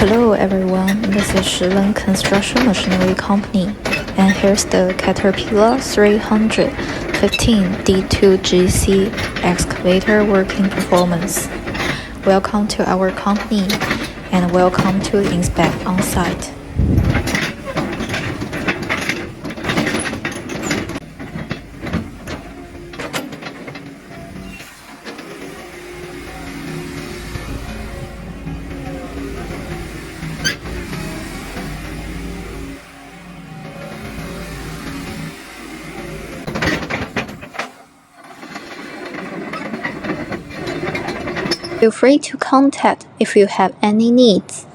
Hello everyone, this is ShiWen Construction Machinery Company, and here's the Caterpillar 315 D2GC excavator working performance. Welcome to our company, and welcome to inspect on site. Feel free to contact if you have any needs.